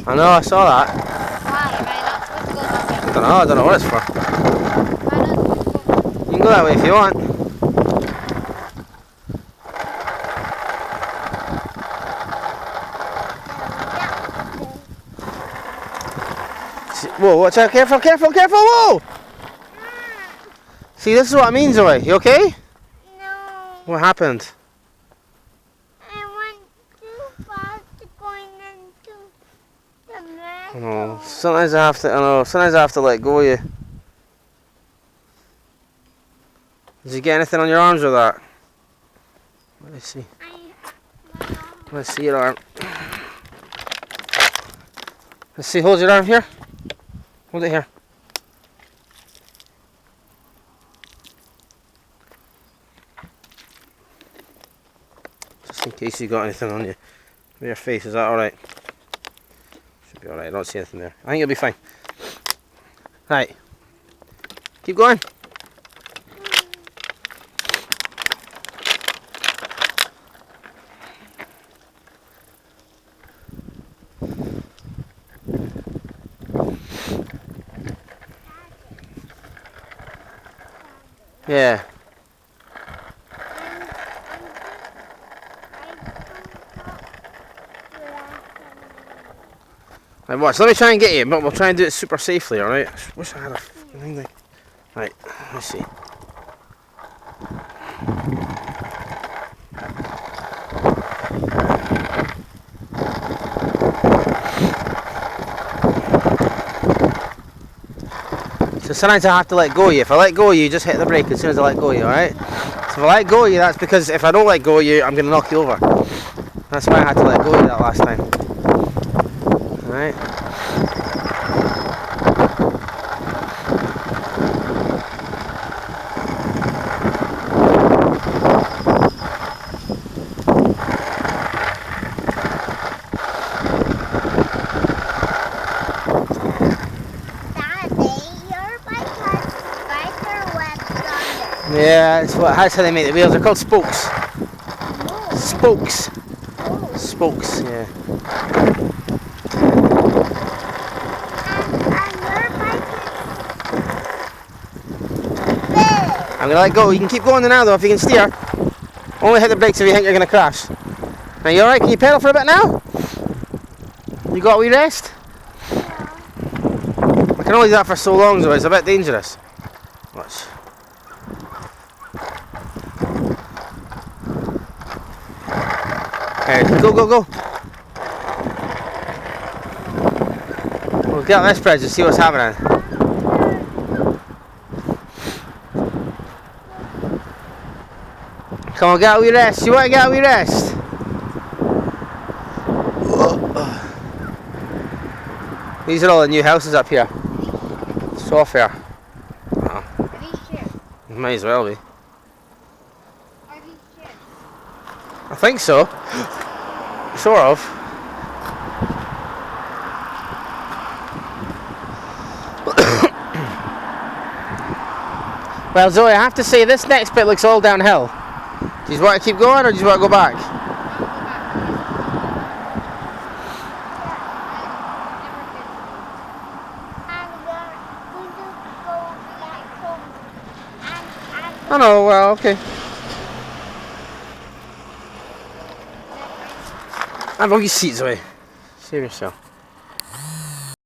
I know, I saw that. Why? Am I not supposed to go that way? I don't know what it's for. Why not supposed to go? You can go that way if you want. Whoa, watch out, careful, careful, careful, whoa! See, this is what I mean, Zoe. You okay? No. What happened? I went too fast going into the metal. Oh, sometimes I have to. I know. Sometimes I have to let go of you. Did you get anything on your arms with that? Let me see. Let's see your arm. Let's see. Hold your arm here. Hold it here. Just in case you got anything on you. With your face, is that alright? Should be alright, I don't see anything there. I think you'll be fine. Right. Keep going. Yeah. Right, watch, let me try and get you, but we'll try and do it super safely, alright? I wish I had a thing there. Right, let's see. So sometimes I have to let go of you. If I let go of you, just hit the brake as soon as I let go of you, alright? So if I let go of you, that's because if I don't let go of you, I'm going to knock you over. That's why I had to let go of you that last time. Alright? Yeah, that's how they make the wheels. They're called spokes. Spokes. Spokes, yeah. I'm gonna let go. You can keep going now though if you can steer. Only hit the brakes if you think you're gonna crash. Now you alright? Can you pedal for a bit now? You got a wee rest? I can only do that for so long though, it's a bit dangerous. Watch. Okay, go, go, go. We'll get on this bridge and see what's happening. Come on, get a wee rest. You want to get a wee rest? These are all the new houses up here. So fair. Oh. Are these shit? Might as well be. Are these shit? I think so. Sort of. Well, Zoe, I have to say this next bit looks all downhill. Do you want to keep going or do you want to go back? Oh no, well, okay. Have all your seats away. Save yourself.